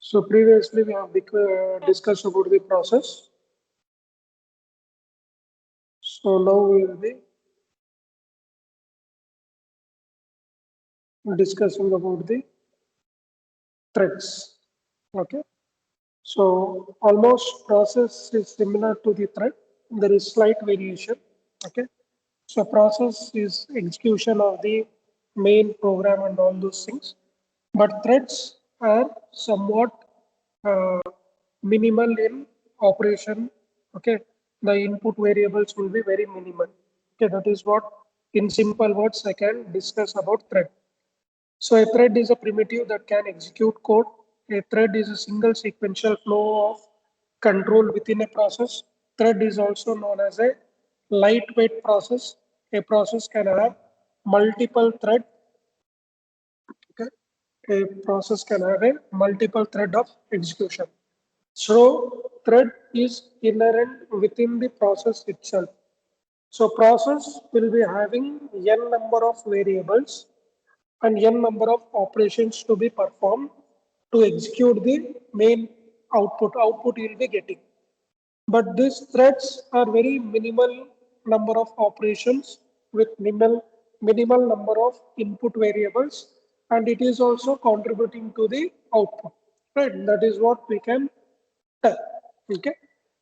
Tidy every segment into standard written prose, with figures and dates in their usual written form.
So previously we have discussed about the process. So now we will be discussing about the threads. Okay. So almost process is similar to the thread. There is slight variation. Okay. So process is execution of the main program and all those things. But threads are somewhat uh, minimal in operation. Okay, the input variables will be very minimal. Okay, that is what in simple words I can discuss about thread. So a thread is a primitive that can execute code. A thread is a single sequential flow of control within a process. Thread is also known as a lightweight process. A process can have multiple thread. Okay, a process can have a multiple thread of execution. So thread is inherent within the process itself. So process will be having n number of variables and n number of operations to be performed to execute the main output. Output you will be getting. But these threads are very minimal number of operations with minimal number of input variables, and it is also contributing to the output. Right? That is what we can tell. Okay.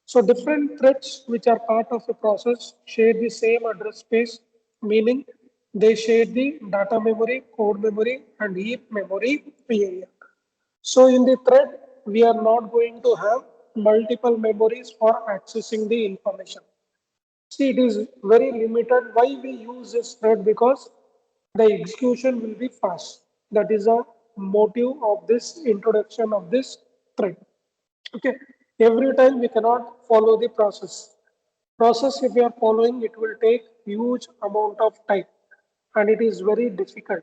So different threads which are part of a process share the same address space, meaning they share the data memory, code memory, and heap memory area. So in the thread, we are not going to have multiple memories for accessing the information. See, it is very limited. Why we use this thread? Because the execution will be fast. That is a motive of this introduction of this thread. Okay. Every time we cannot follow the process. Process, if you are following, it will take huge amount of time and it is very difficult.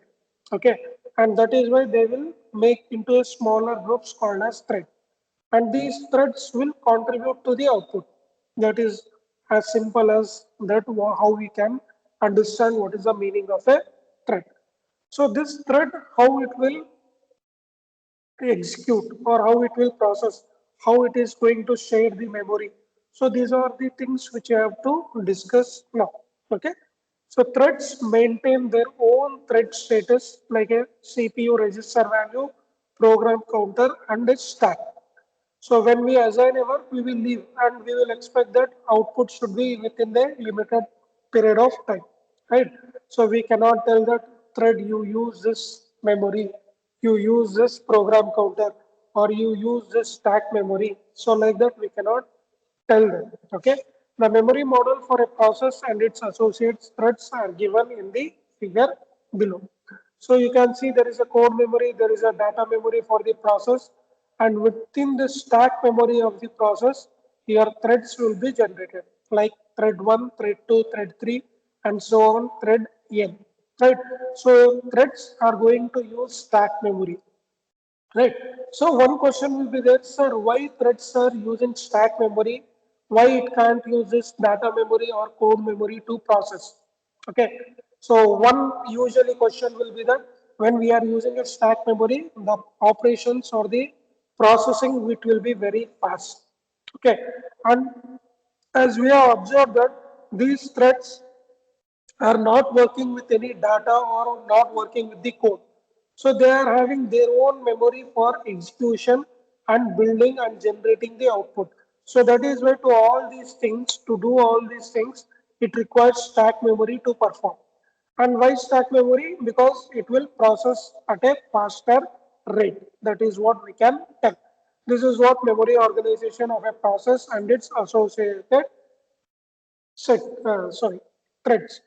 Okay. And that is why they will make into a smaller groups called as thread. And these threads will contribute to the output. That is as simple as that how we can understand what is the meaning of a thread. So this thread, how it will execute or how it will process, how it is going to share the memory. So these are the things which you have to discuss now. Okay. So threads maintain their own thread status like a CPU register value, program counter, and a stack. So when we assign a work, we will leave and we will expect that output should be within the limited period of time, right? So we cannot tell that thread you use this memory, you use this program counter, or you use this stack memory. So like that we cannot tell them, okay? The memory model for a process and its associates threads are given in the figure below. So you can see there is a code memory, there is a data memory for the process, and within the stack memory of the process, your threads will be generated like thread 1, thread 2, thread 3, and so on, thread n. Right? So threads are going to use stack memory. Right. So one question will be there, sir, why threads are using stack memory? Why it can't use this data memory or code memory to process? Okay. So one usually question will be that when we are using a stack memory, the operations or the processing it will be very fast. Okay. And as we have observed that these threads are not working with any data or not working with the code. So they are having their own memory for execution and building and generating the output. So that is why to all these things, to do all these things, it requires stack memory to perform. And why stack memory? Because it will process at a faster rate. That is what we can tell. This is what memory organization of a process and its associated set, sorry, threads.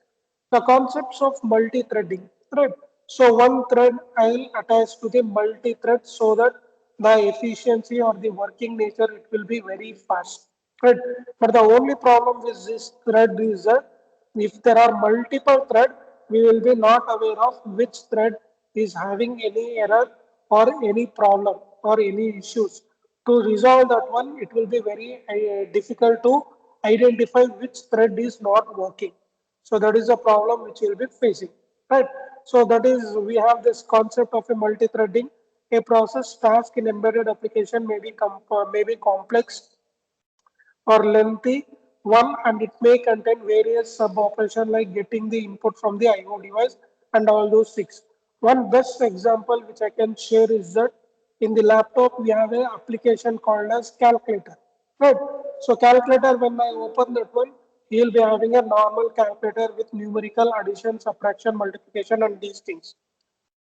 The concepts of multi-threading, thread. So one thread I will attach to the multi-thread so that the efficiency or the working nature it will be very fast. Thread. But the only problem with this thread is that if there are multiple thread, we will be not aware of which thread is having any error or any problem or any issues. To resolve that one, it will be very difficult to identify which thread is not working. So that is a problem which we will be facing, right? So that is we have this concept of a multi-threading. A process task in embedded application may be complex or lengthy one, and it may contain various sub operations like getting the input from the IO device and all those things. One best example which I can share is that in the laptop we have an application called as calculator. Right. So calculator, when I open that one, you'll be having a normal calculator with numerical addition, subtraction, multiplication, and these things.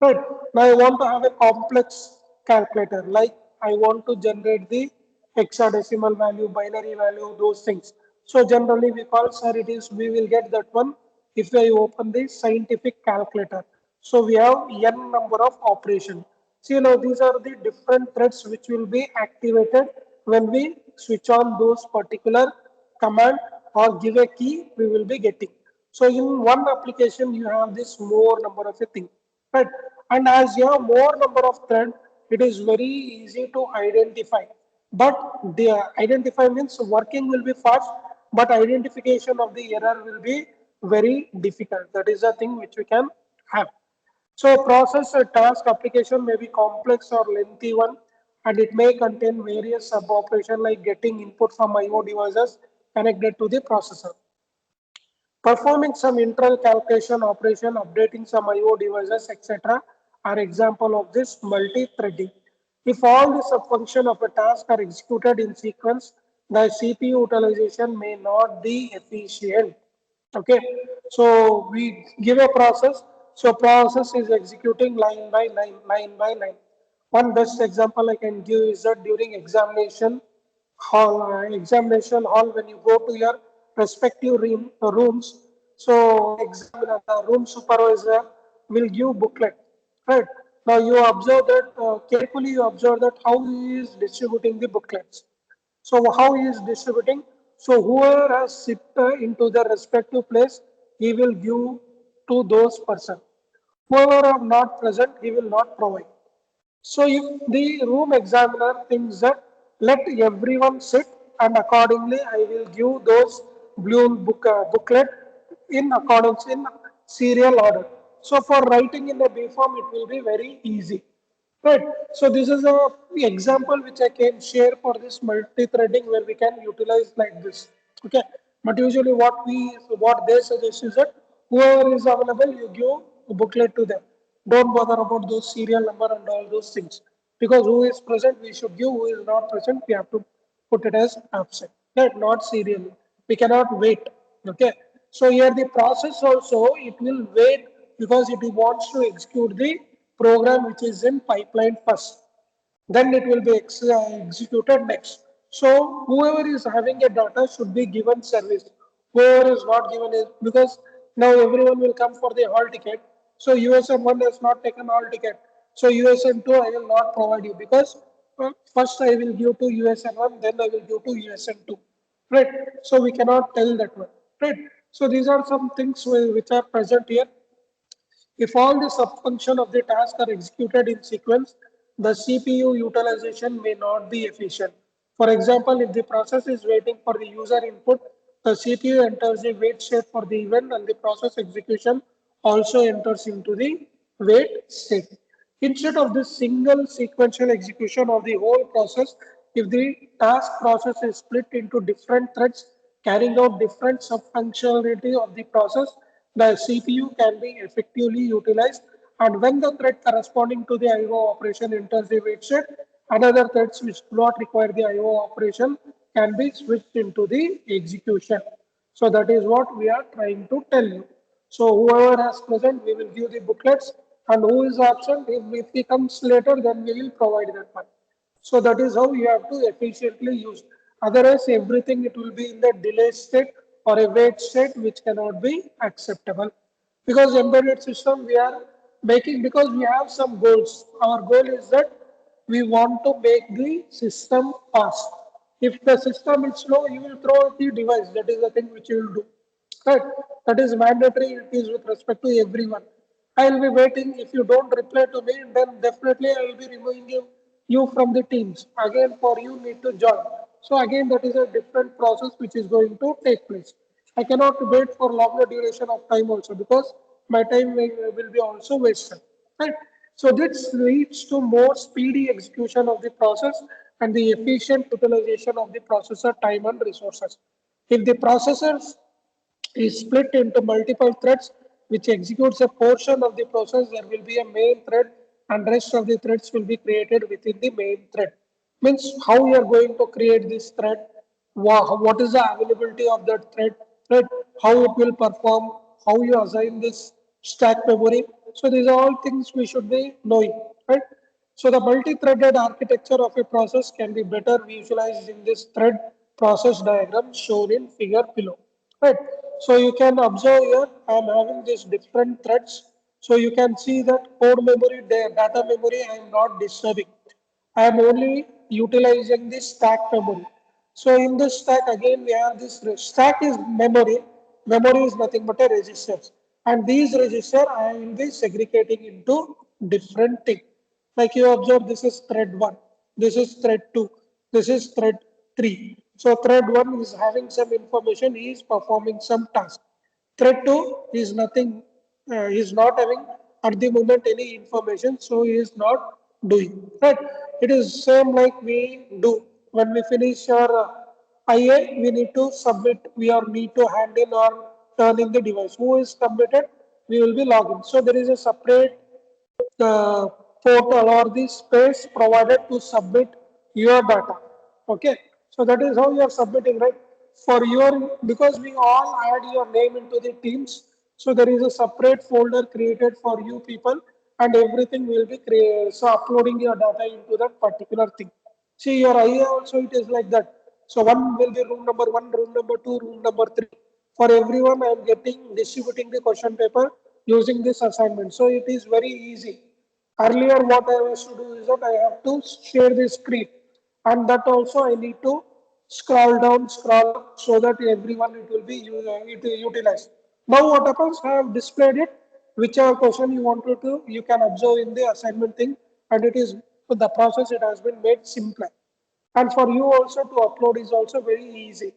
Right. Now I want to have a complex calculator, like I want to generate the hexadecimal value, binary value, those things. So generally we call, sir, it is, we will get that one if I open the scientific calculator. So we have n number of operations. So these are the different threads which will be activated when we switch on those particular command or give a key we will be getting. So in one application you have this more number of a thing. Right. And as you have more number of thread, it is very easy to identify. But the identify means working will be fast, but identification of the error will be very difficult. That is the thing which we can have. So a process, a task application may be complex or lengthy one, and it may contain various sub operation like getting input from IO devices connected to the processor. Performing some internal calculation operation, updating some IO devices, etc. are example of this multi-threading. If all the subfunction of a task are executed in sequence, the CPU utilization may not be efficient. Okay, so we give a process. So process is executing line by line, line by line. One best example I can give is that during examination hall, when you go to your respective rooms, so examiner, the room supervisor will give booklet, right? Now you observe that carefully. You observe that how he is distributing the booklets. So how he is distributing? So whoever has sit into the respective place, he will give to those person. Whoever are not present, he will not provide. So if the room examiner thinks that let everyone sit and accordingly I will give those booklet in accordance in serial order. So for writing in the B form, it will be very easy. Right. So this is a example which I can share for this multi-threading where we can utilize like this. Okay. But usually what they suggest is that whoever is available, you give a booklet to them. Don't bother about those serial number and all those things. Because who is present, we should give. Who is not present, we have to put it as absent. Right, not serially. We cannot wait. Okay. So here the process also, it will wait because it wants to execute the program which is in pipeline first. Then it will be executed next. So whoever is having a data should be given service. Whoever is not given it, because now everyone will come for the hall ticket. So USN 1 has not taken hall ticket. So USN 2 I will not provide you because first I will give to USN 1, then I will give to USN 2. Right. So we cannot tell that one. Right. So these are some things which are present here. If all the subfunction of the task are executed in sequence, the CPU utilization may not be efficient. For example, if the process is waiting for the user input, the CPU enters the wait state for the event and the process execution also enters into the wait state. Instead of this single sequential execution of the whole process, if the task process is split into different threads carrying out different sub-functionality of the process, the CPU can be effectively utilized. And when the thread corresponding to the IO operation enters the wait state, another threads which do not require the IO operation can be switched into the execution. So that is what we are trying to tell you. So whoever has present, we will give the booklets, and who is absent, if he comes later, then we will provide that one. So that is how you have to efficiently use. Otherwise, everything it will be in the delay state or a wait state, which cannot be acceptable. Because embedded system we are making, because we have some goals. Our goal is that we want to make the system fast. If the system is slow, you will throw the device. That is the thing which you will do. Right? That is mandatory. It is with respect to everyone. I will be waiting. If you don't reply to me, then definitely I will be removing you from the teams. Again, for you need to join. So again, that is a different process which is going to take place. I cannot wait for longer duration of time also because my time will be also wasted. Right? So this leads to more speedy execution of the process and the efficient utilization of the processor time and resources. If the processors is split into multiple threads which executes a portion of the process, there will be a main thread and rest of the threads will be created within the main thread. Means how you are going to create this thread, what is the availability of that thread, right? How it will perform, how you assign this stack memory. So these are all things we should be knowing, right? So the multi-threaded architecture of a process can be better visualized in this thread process diagram shown in figure below. Right. So you can observe here, I am having these different threads. So you can see that code memory, data memory, I am not disturbing. I am only utilizing the stack memory. So in this stack again we have this stack is memory. Memory is nothing but a registers. And these register I will be segregating into different things. Like you observe, this is thread 1, this is thread 2, this is thread 3. So thread 1 is having some information, he is performing some task. Thread 2 is nothing, he is not having at the moment any information, so he is not doing. Right? It is same like we do when we finish our IA, we need to submit, we are need to hand in or turn in the device. Who is submitted? We will be logging. So there is a separate the portal or the space provided to submit your data. Okay, so that is how you are submitting, right? For your, because we all add your name into the teams, so there is a separate folder created for you people, and everything will be created. So uploading your data into that particular thing. See your IA also it is like that. So one will be room number one, room number two, room number three. For everyone, I am getting distributing the question paper using this assignment. So it is very easy. Earlier, what I was to do is that I have to share the screen, and that also I need to scroll down, scroll up, so that everyone it will be utilized. Now, what happens? I have displayed it. Whichever question you wanted to, you can observe in the assignment thing, and it is the process. It has been made simpler. And for you also to upload is also very easy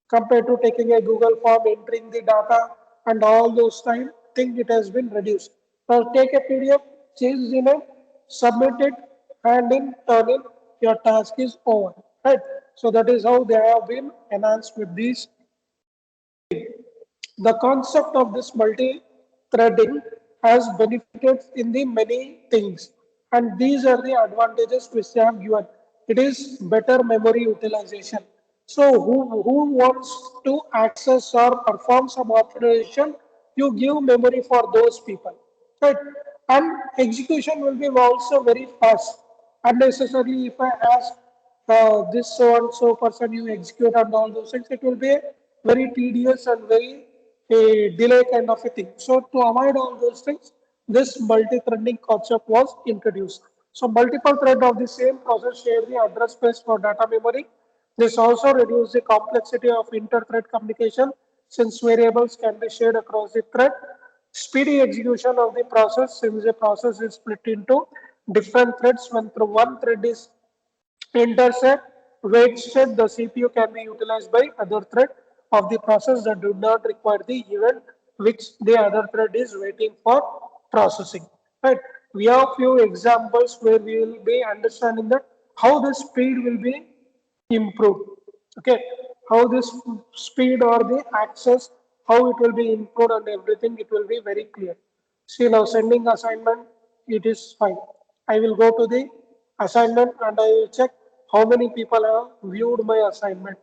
compared to taking a Google form, entering the data and all those time, think it has been reduced. Now take a PDF, change the name, submit it, hand in, turn in, your task is over. Right? So that is how they have been enhanced with these. The concept of this multi-threading has benefited in the many things, and these are the advantages which they have given. It is better memory utilization. So, who wants to access or perform some operation, you give memory for those people, right? And execution will be also very fast. Unnecessarily, if I ask this so and so person you execute and all those things, it will be a very tedious and very a delay kind of a thing. So to avoid all those things, this multi-threading concept was introduced. So multiple thread of the same process share the address space for data memory. This also reduces the complexity of inter-thread communication since variables can be shared across the thread. Speedy execution of the process since the process is split into different threads when through one thread is intercept, wait state, the CPU can be utilized by other thread of the process that do not require the event which the other thread is waiting for processing. Right? We have few examples where we will be understanding that how the speed will be improved. Okay, how this speed or the access, how it will be improved and everything, it will be very clear. See now sending assignment, it is fine. I will go to the assignment and I will check how many people have viewed my assignment,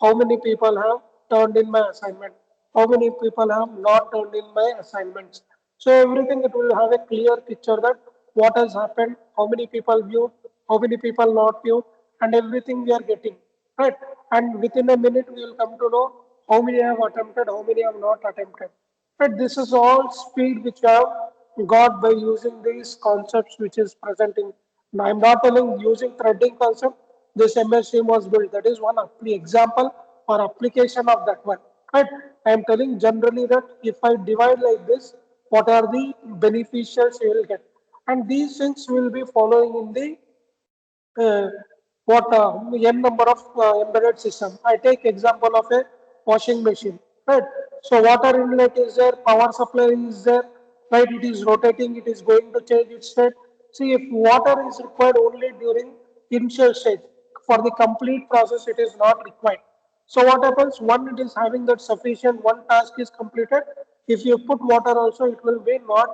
how many people have turned in my assignment, how many people have not turned in my assignments. So everything it will have a clear picture that what has happened, how many people viewed, how many people not viewed, and everything we are getting. Right? And within a minute we will come to know how many have attempted, how many have not attempted. But this is all speed which I have got by using these concepts which is presenting. Now I'm not telling using threading concept, this MSC was built. That is one example or application of that one. Right? I'm telling generally that if I divide like this, what are the beneficials you will get? And these things will be following in the uh, what n number of embedded system. I take example of a washing machine, right? So water inlet is there, power supply is there, right? It is rotating, it is going to change its state. See, if water is required only during initial stage, for the complete process, it is not required. So what happens? One, it is having that sufficient, one task is completed. If you put water also, it will be not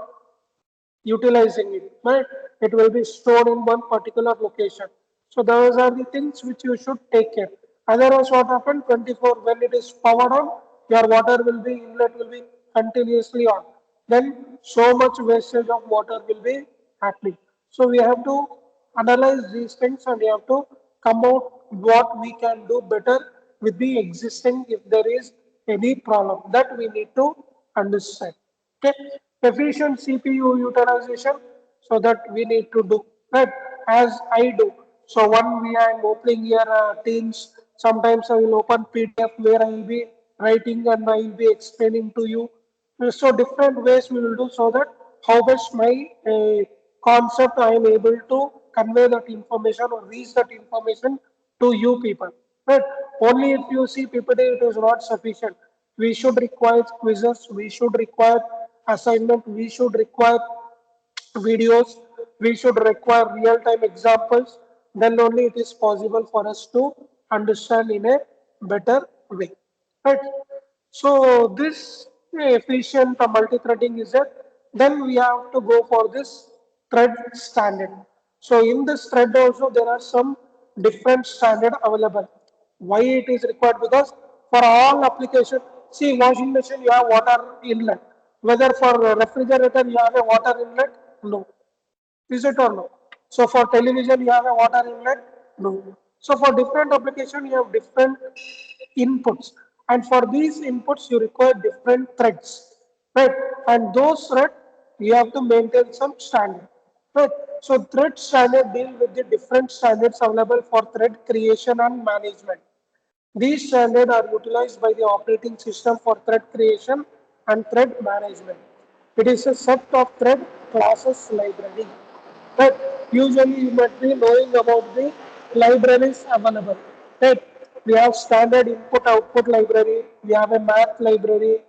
utilizing it, right? It will be stored in one particular location. So those are the things which you should take care. Otherwise, what happens? 24 when it is powered on, your water will be inlet will be continuously on. Then so much wastage of water will be happening. So we have to analyze these things and we have to come out what we can do better with the existing if there is any problem that we need to understand. Okay, efficient CPU utilization, so that we need to do right as I do. So one we are opening here Teams. Sometimes I will open PDF where I will be writing and I will be explaining to you. So different ways we will do so that how best my concept I am able to convey that information or reach that information to you people. Right? Only if you see PPT it is not sufficient. We should require quizzes, we should require assignment, we should require videos, we should require real-time examples, then only it is possible for us to understand in a better way. Right? So this efficient multi-threading is it. Then we have to go for this thread standard. So in this thread also there are some different standard available. Why it is required? Because for all application, see washing machine you have water inlet. Whether for refrigerator you have a water inlet, no. Is it or no? So for television you have a water inlet, no. So for different application you have different inputs, and for these inputs you require different threads, right? And those threads you have to maintain some standard, right? So thread standard deal with the different standards available for thread creation and management. These standards are utilized by the operating system for thread creation and thread management. It is a set of thread classes library. But usually you might be knowing about the libraries available. Right? We have standard input output library, we have a math library,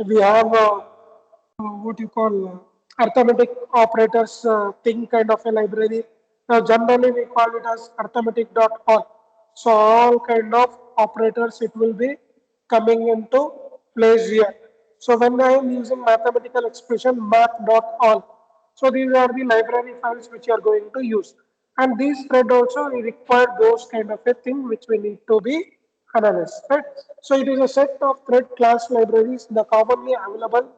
we have what you call arithmetic operators thing kind of a library. Now generally we call it as arithmetic.all. So all kind of operators it will be coming into place here. So when I am using mathematical expression math.all, so these are the library files which you are going to use. And these thread also we require those kind of a thing which we need to be analyzed, right? So it is a set of thread class libraries. The commonly available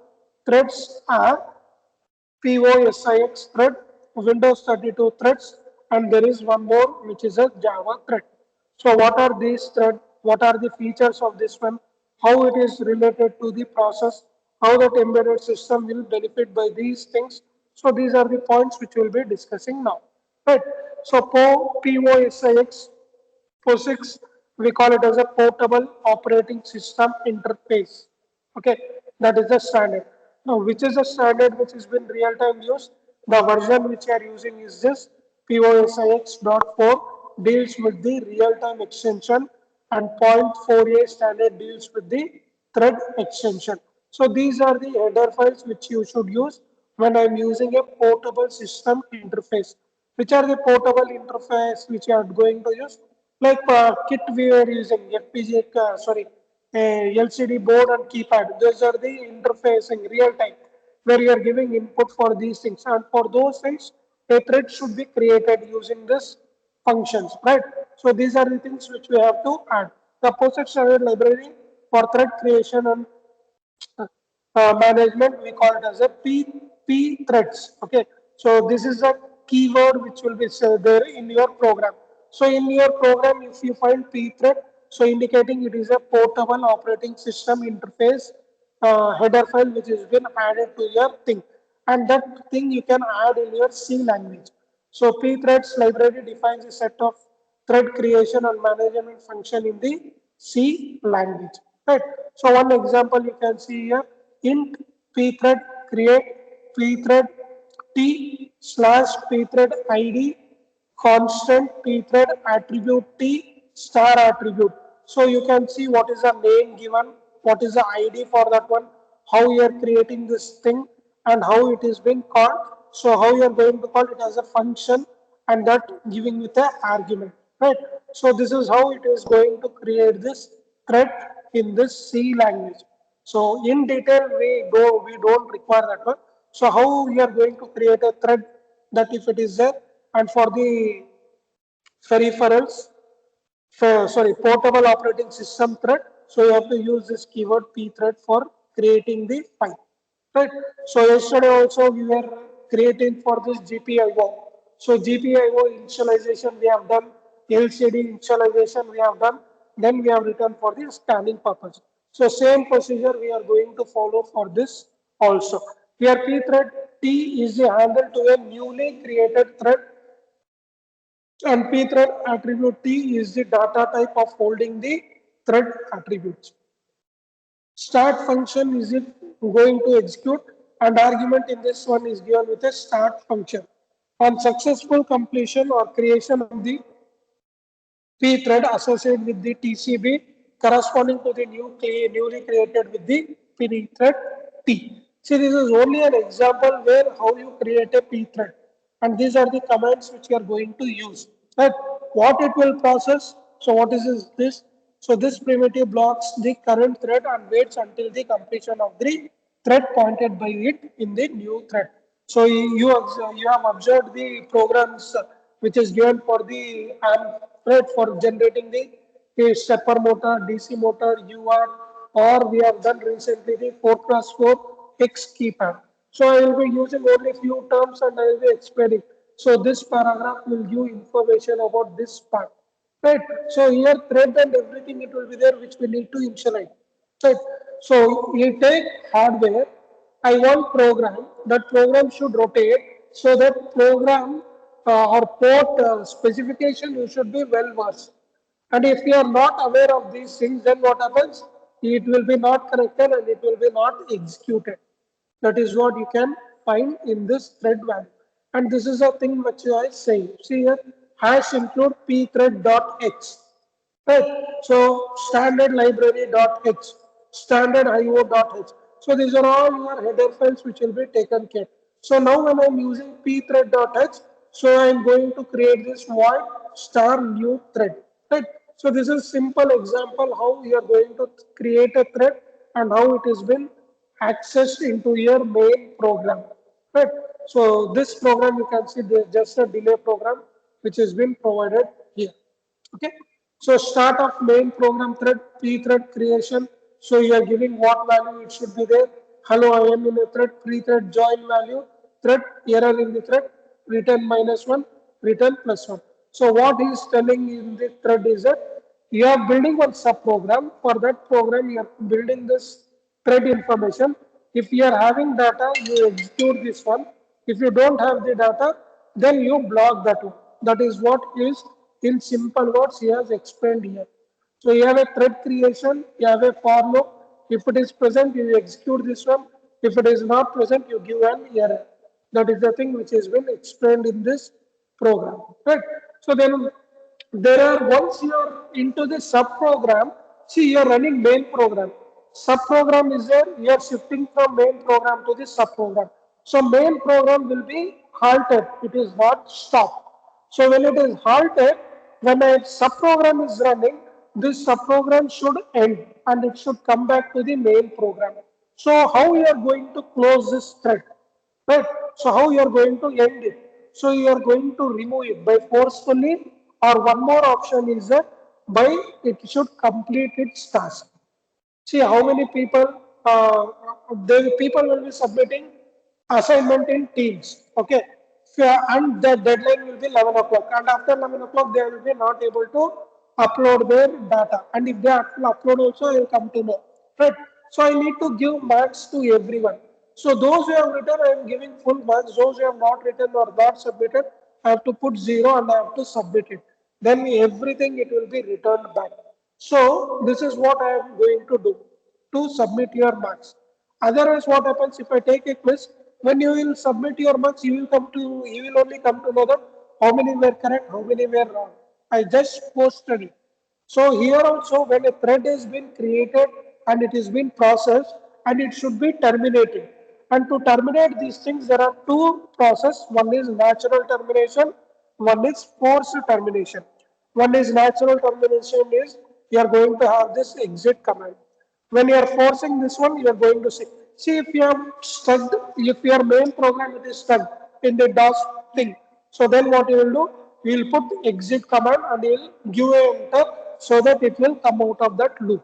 threads are POSIX thread, Windows 32 threads, and there is one more which is a Java thread. So what are these threads? What are the features of this one? How it is related to the process? How that embedded system will benefit by these things? So these are the points which we will be discussing now. Right. So POSIX POSIX, we call it as a portable operating system interface. Okay, that is the standard. Now, which is the standard which has been real-time used? The version which you are using is this POSIX.4 deals with the real-time extension, and 0.4a standard deals with the thread extension. So these are the header files which you should use when I'm using a portable system interface. Which are the portable interface which you are going to use? Like kit we are using FPGA, LCD board and keypad. Those are the interfacing real time where you are giving input for these things. And for those things, a thread should be created using this functions, right? So these are the things which we have to add. The POSIX standard library for thread creation and management, we call it as a P threads. Okay, so this is a keyword which will be there in your program. So in your program, if you find P thread, so indicating it is a portable operating system interface header file which has been added to your thing, and that thing you can add in your C language. So P threads library defines a set of thread creation and management function in the C language. Right. So one example you can see here, int pthread create pthread t slash pthread id constant pthread attribute t star attribute. So you can see what is the name given, what is the ID for that one, how you are creating this thing, and how it is being called. So how you are going to call it as a function and that giving with a argument, right? So this is how it is going to create this thread in this C language. So in detail we don't require that one. So how we are going to create a thread that if it is there, and for the peripherals, sorry, portable operating system thread. So you have to use this keyword pthread for creating the file, right? So yesterday also we were creating for this GPIO. So GPIO initialization we have done, LCD initialization we have done, then we have written for the scanning purpose. So same procedure we are going to follow for this also. Here pthread T is the handle to a newly created thread, and pthread attribute T is the data type of holding the thread attributes. Start function is it going to execute, and argument in this one is given with a start function. On successful completion or creation of the P thread associated with the TCB corresponding to the newly created with the P thread T. See, this is only an example where how you create a P thread, and these are the commands which you are going to use. Right? What it will process. So what is this? So this primitive blocks the current thread and waits until the completion of the thread pointed by it in the new thread. So you have observed the programs which is given for the AMP thread for generating the stepper motor, DC motor, UART, or we have done recently the 4x4 X keypad. So I will be using only few terms and I will be explaining. So this paragraph will give information about this part. Right. So here thread and everything it will be there which we need to initialize. Right. So you take hardware. I want program. That program should rotate. So that program or port specification you should be well versed. And if you are not aware of these things, then what happens? It will be not connected and it will be not executed. That is what you can find in this thread value. And this is a thing which I say. See here, hash include pthread.h. Right. So standard library.h, standard io.h. So these are all your header files which will be taken care. So now when I'm using pthread.h, so I'm going to create this void star new thread. Right. So this is simple example how you are going to create a thread and how it has been accessed into your main program. Right. So this program you can see there's just a delay program which has been provided here. Okay. So start of main program thread, pre-thread creation. So you are giving what value it should be there. Hello, I am in a thread, pre-thread join value, thread error in the thread, return -1, return +1. So what he is telling in the thread is that you are building one sub-program. For that program, you are building this thread information. If you are having data, you execute this one. If you don't have the data, then you block that one. That is what is in simple words he has explained here. So you have a thread creation, you have a for loop. If it is present, you execute this one. If it is not present, you give an error. That is the thing which has been explained in this program. Right? So then there are, once you are into the sub program, see you are running main program. Sub program is there, you are shifting from main program to the sub program. So main program will be halted, it is not stopped. So when it is halted, when a subprogram is running, this subprogram should end and it should come back to the main program. So how you are going to close this thread? Right? So how you are going to end it? So you are going to remove it by forcefully, or one more option is that by it should complete its task. See how many people, the people will be submitting assignment in teams. Okay. So, and the deadline will be 11 o'clock. And after 11 o'clock, they will be not able to upload their data. And if they upload also, I will come to know. Right. So I need to give marks to everyone. So those who have written, I am giving full marks. Those who have not written or not submitted, I have to put 0 and I have to submit it. Then everything it will be returned back. So this is what I am going to do to submit your marks. Otherwise, what happens if I take a quiz? When you will submit your marks, you will only come to know that how many were correct, how many were wrong. I just posted it. So here also, when a thread has been created and it has been processed and it should be terminated. And to terminate these things, there are two processes. One is natural termination, one is forced termination. One is natural termination is you are going to have this exit command. When you are forcing this one, you are going to see if you are stuck, if your main program it is stuck in the DOS thing. So then what you will do, you will put exit command and you will give a enter so that it will come out of that loop.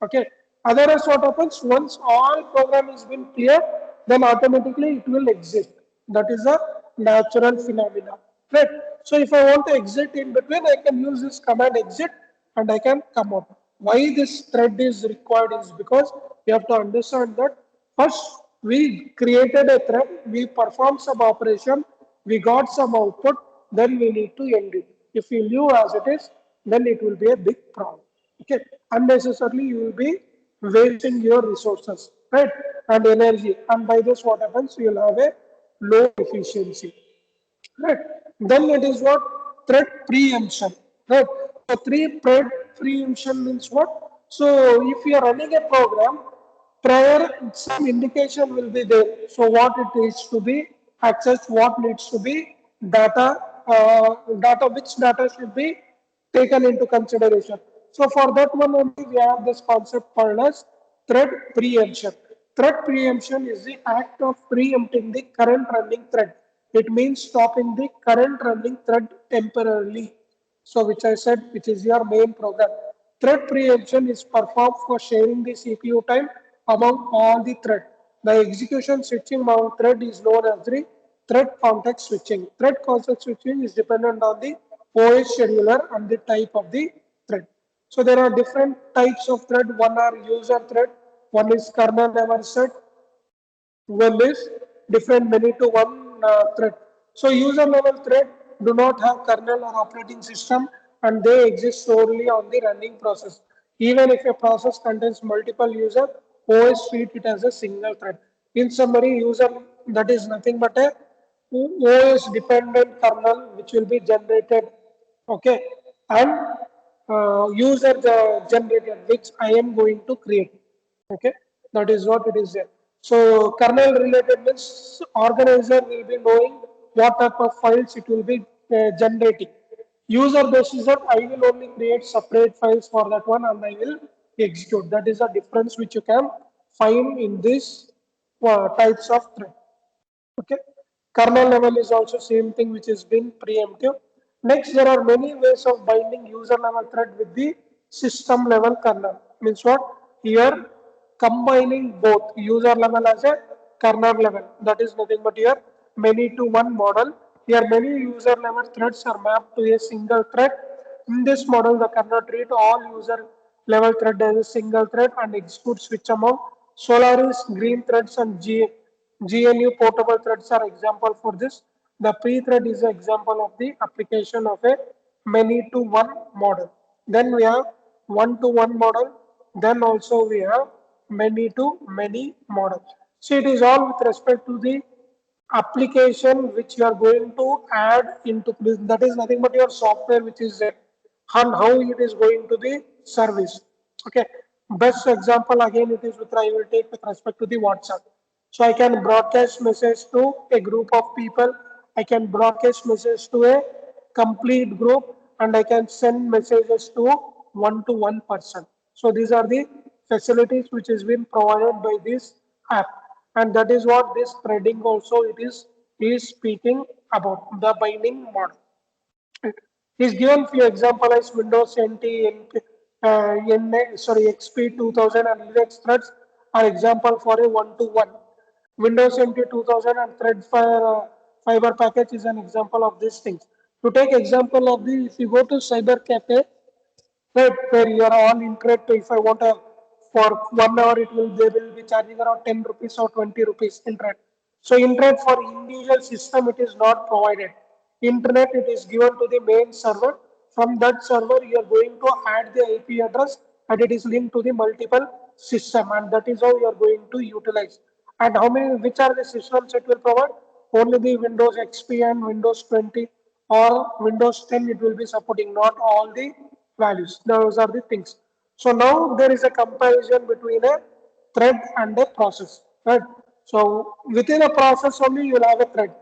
Okay. Otherwise, what happens once all program is been clear, then automatically it will exit. That is a natural phenomena. Right. So if I want to exit in between, I can use this command exit and I can come out. Why this thread is required is because we have to understand that first we created a thread, we performed some operation, we got some output, then we need to end it. If we leave as it is, then it will be a big problem. Okay, unnecessarily you will be wasting your resources, right, and energy, and by this what happens, you will have a low efficiency. Right. Then it is what? Threat preemption. Right. So threat preemption means what? So if you are running a program, prior some indication will be there. So what it is to be accessed, what needs to be data, which data should be taken into consideration. So for that one only we have this concept called as thread preemption. Thread preemption is the act of preempting the current running thread. It means stopping the current running thread temporarily. So which I said, which is your main program. Thread preemption is performed for sharing the CPU time among all the thread. The execution switching among thread is known as the thread context switching. Thread context switching is dependent on the OS scheduler and the type of the thread. So there are different types of thread. One are user thread, one is kernel level set, one is different many to one thread. So user level thread do not have kernel or operating system and they exist solely on the running process. Even if a process contains multiple users, OS treat it as a single thread. In summary, user that is nothing but a OS dependent kernel which will be generated, okay, and user generated which I am going to create. Okay, that is what it is there. So kernel related means organizer will be knowing what type of files it will be generating. User basis that I will only create separate files for that one and I will execute. That is a difference which you can find in these types of thread. Okay. Kernel level is also same thing which is been preemptive. Next, there are many ways of binding user level thread with the system level kernel. Means what? Here combining both user level as a kernel level. That is nothing but here many to one model. Here many user level threads are mapped to a single thread. In this model, the kernel treat all user level thread as a single thread and execute switch among Solaris, Green threads and GNU portable threads are example for this. The pre-thread is an example of the application of a many to one model. Then we have one to one model. Then also we have many to many model. So it is all with respect to the application which you are going to add into this. That is nothing but your software which is there and how it is going to be serviced. Okay. Best example again it is with I will take with respect to the WhatsApp. So I can broadcast message to a group of people. I can broadcast message to a complete group and I can send messages to one person. So these are the facilities which is been provided by this app. And that is what this threading also it is speaking about the binding model. He's given few example as Windows NT, XP 2000 and Linux threads are example for a one-to-one. Windows NT 2000 and fiber package is an example of these things. To take example of the, if you go to cyber cafe, right, where you are all internet, if I want a for 1 hour, they will be charging around 10 rupees or 20 rupees internet. So internet for individual system it is not provided. Internet it is given to the main server. From that server you are going to add the IP address and it is linked to the multiple system and that is how you are going to utilize. And how many which are the systems it will provide? Only the Windows XP and Windows 20 or Windows 10 it will be supporting, not all the values. Those are the things. So now there is a comparison between a thread and a process, right? So within a process only you will have a thread.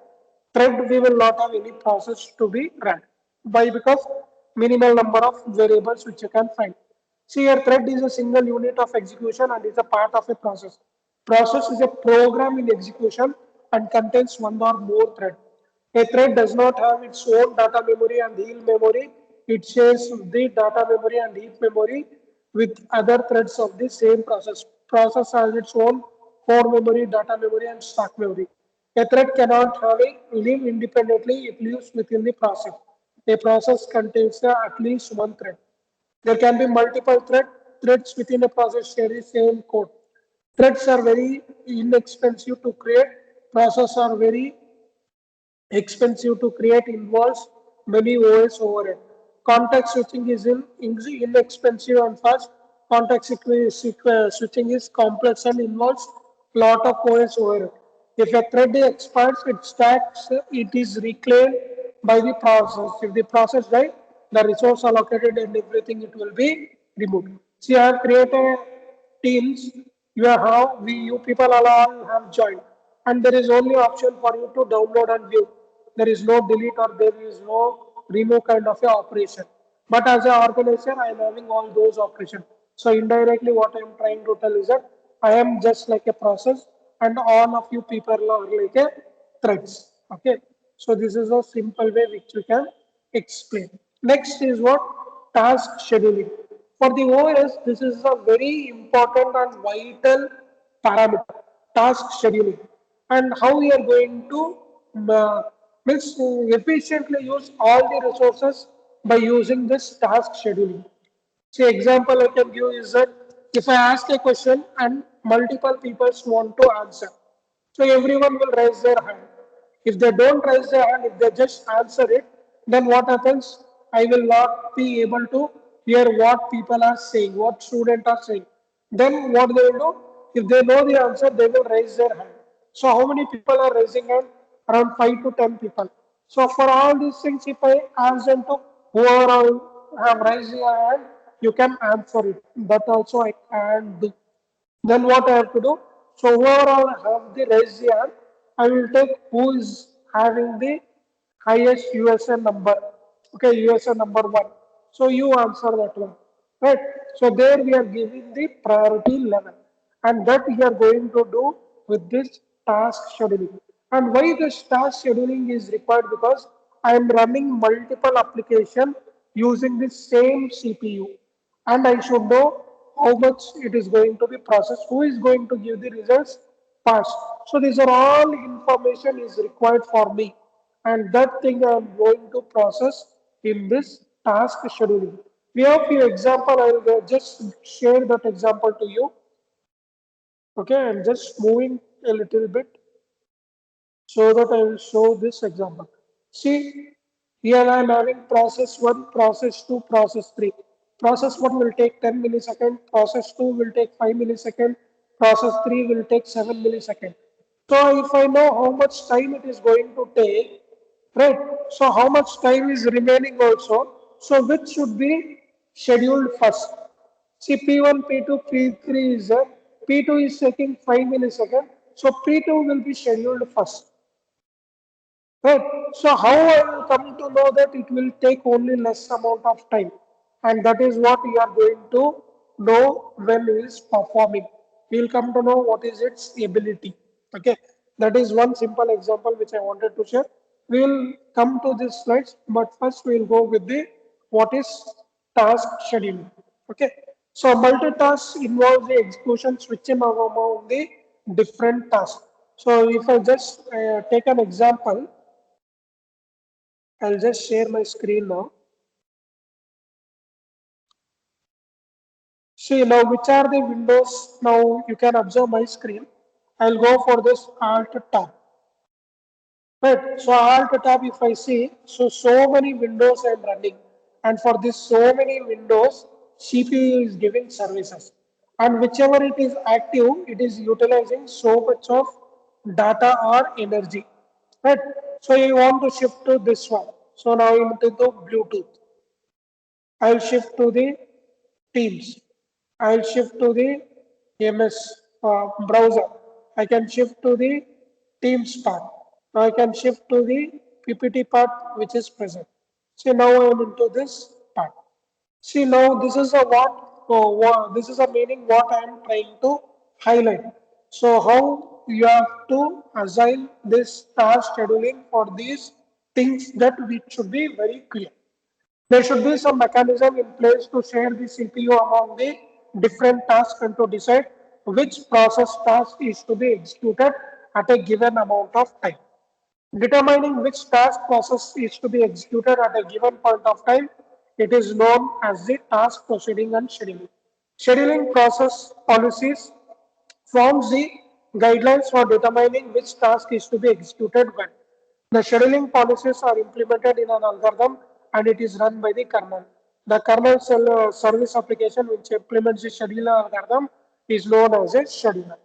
Thread we will not have any process to be run. Why? Because minimal number of variables which you can find. See here thread is a single unit of execution and is a part of a process. Process is a program in execution and contains one or more thread. A thread does not have its own data memory and heap memory. It shares the data memory and heap memory with other threads of the same process. Process has its own core memory, data memory, and stack memory. A thread cannot have a live independently, it lives within the process. A process contains at least one thread. There can be multiple threads within a process share the same code. Threads are very inexpensive to create. Processes are very expensive to create, involves many OS overhead. Context switching is inexpensive and fast. Switching is complex and involves lot of OS overhead. If a thread expires, it stacks, it is reclaimed by the process. If the process dies, the resource allocated and everything it will be removed. See, I have created teams. You people all have joined, and there is only option for you to download and view. There is no delete or there is no remove kind of a operation. But as an organization, I am having all those operations. So indirectly, what I am trying to tell is that I am just like a process, and all of you people are like a threads. Okay. So this is a simple way which we can explain. Next is what task scheduling. For the OS, this is a very important and vital parameter, task scheduling, and how we are going to uh, efficiently use all the resources by using this task scheduling. See, example I can give is that if I ask a question and multiple people want to answer, so everyone will raise their hand. If they don't raise their hand, if they just answer it, then what happens? I will not be able to hear what people are saying, what students are saying. Then what they will do? If they know the answer, they will raise their hand. So how many people are raising hand? Around 5 to 10 people. So for all these things, if I ask them to whoever have raised your hand, you can answer it. That also I can do. Then what I have to do? So overall, I have the raised hand. I will take who is having the highest USN number. Okay, USN number one. So you answer that one. Right. So there we are giving the priority level. And that we are going to do with this task scheduling. And why this task scheduling is required? Because I am running multiple application using the same CPU, and I should know how much it is going to be processed, who is going to give the results first. So these are all information is required for me, and that thing I am going to process in this task scheduling. We have few example. I will just share that example to you. Okay, I'm just moving a little bit so that I will show this example. See, here I am having process 1, process 2, process 3. Process 1 will take 10 milliseconds, process 2 will take 5 milliseconds, process 3 will take 7 milliseconds. So if I know how much time it is going to take, right? So how much time is remaining also? So which should be scheduled first? See P1, P2, P3 is there. P2 is taking 5 milliseconds. So P2 will be scheduled first. Right. So how I will come to know that it will take only less amount of time, and that is what we are going to know when it is performing. We will come to know what is its ability. Okay, that is one simple example which I wanted to share. We will come to this slides, but first we will go with the what is task scheduling. Okay, so multitask involves the execution switching among the different tasks. So if I just take an example, I'll just share my screen now. See now which are the windows. Now you can observe my screen. I'll go for this Alt tab. Right. So Alt tab if I see, so many windows I'm running. And for this so many windows, CPU is giving services. And whichever it is active, it is utilizing so much of data or energy. Right. So you want to shift to this one. So now into the Bluetooth. I'll shift to the Teams. I'll shift to the MS browser. I can shift to the Teams part. Now I can shift to the PPT part which is present. See now I am into this part. See now this is a this is a meaning what I am trying to highlight. So how you have to assign this task scheduling for these things that we should be very clear. There should be some mechanism in place to share the CPU among the different tasks and to decide which process task is to be executed at a given amount of time. Determining which task process is to be executed at a given point of time, it is known as the task proceeding and scheduling. Scheduling process policies forms the guidelines for determining which task is to be executed when. The scheduling policies are implemented in an algorithm and it is run by the kernel. The kernel service application which implements the scheduler algorithm is known as a scheduler.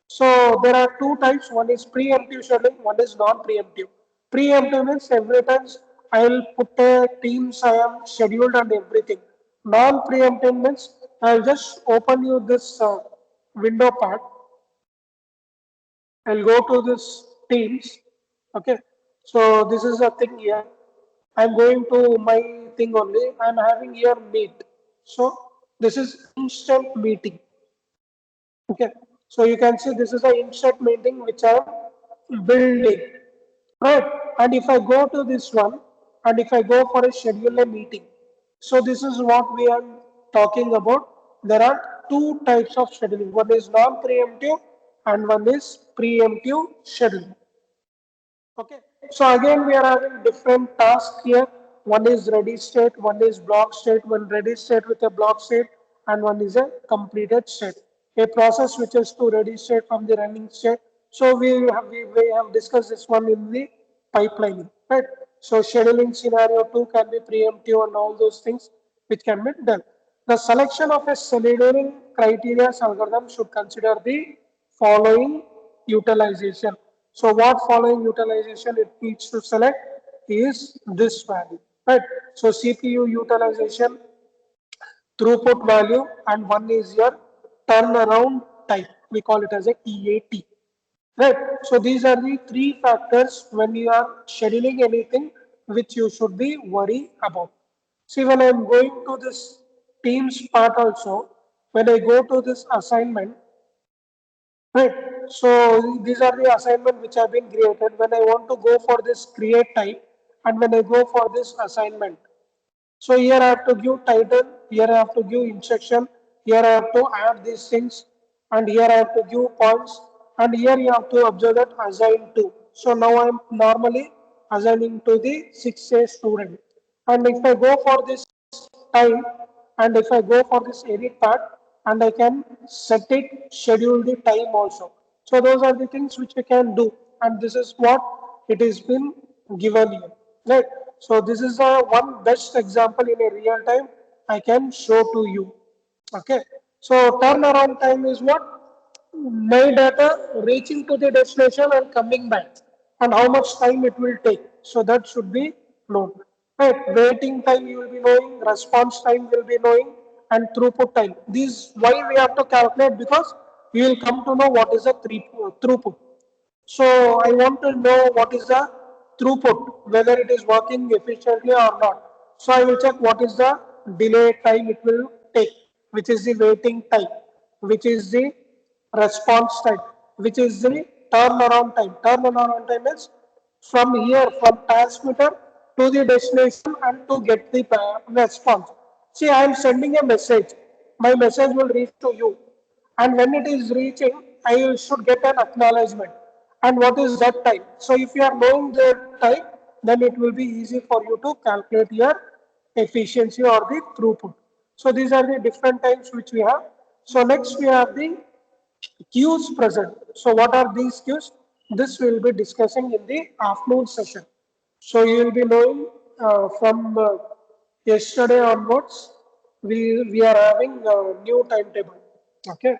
So there are two types. One is preemptive scheduling, one is non-preemptive. Preemptive means every time I will put a Teams I am scheduled and everything. Non-preemptive means I will just open you this window part. I'll go to this Teams. Okay. So this is a thing here. I'm going to my thing only. I'm having here meet. So this is instant meeting. Okay. So you can see this is an instant meeting which I'm building. Right. And if I go to this one and if I go for a schedule a meeting. So this is what we are talking about. There are two types of scheduling. One is non-preemptive and one is preemptive scheduling. Okay, so again we are having different tasks here. One is ready state, one is block state, one ready state with a block state, and one is a completed state. A process switches to ready state from the running state. So we have discussed this one in the pipelining, right? So scheduling scenario 2 can be preemptive and all those things which can be done. The selection of a scheduling criteria algorithm should consider the following utilization. So what following utilization it needs to select is this value, right? So CPU utilization, throughput value, and one is your turnaround time. We call it as a TAT, right? So these are the three factors when you are scheduling anything which you should be worried about. See, when I'm going to this Teams part also, when I go to this assignment, right. So these are the assignment which have been created. When I want to go for this create type and when I go for this assignment. So here I have to give title, here I have to give instruction, here I have to add these things, and here I have to give points, and here you have to observe that assign to. So now I am normally assigning to the 6A student. And if I go for this time, and if I go for this edit part, and I can set it, schedule the time also. So those are the things which we can do, and this is what it has been given here, right? So this is a one best example in a real time I can show to you. Okay. So turnaround time is what? My data reaching to the destination and coming back, and how much time it will take. So that should be known. Right. Waiting time you will be knowing, response time will be knowing, and throughput time. These why we have to calculate because we will come to know what is the throughput. So I want to know what is the throughput, whether it is working efficiently or not. So I will check what is the delay time it will take, which is the waiting time, which is the response time, which is the turnaround time. Turnaround time is from here, from transmitter to the destination and to get the response. See, I am sending a message. My message will reach to you. And when it is reaching, I should get an acknowledgement. And what is that time? So if you are knowing the time, then it will be easy for you to calculate your efficiency or the throughput. So these are the different times which we have. So next we have the queues present. So what are these queues? This we will be discussing in the afternoon session. So you will be knowing from yesterday onwards, we are having a new timetable. Okay.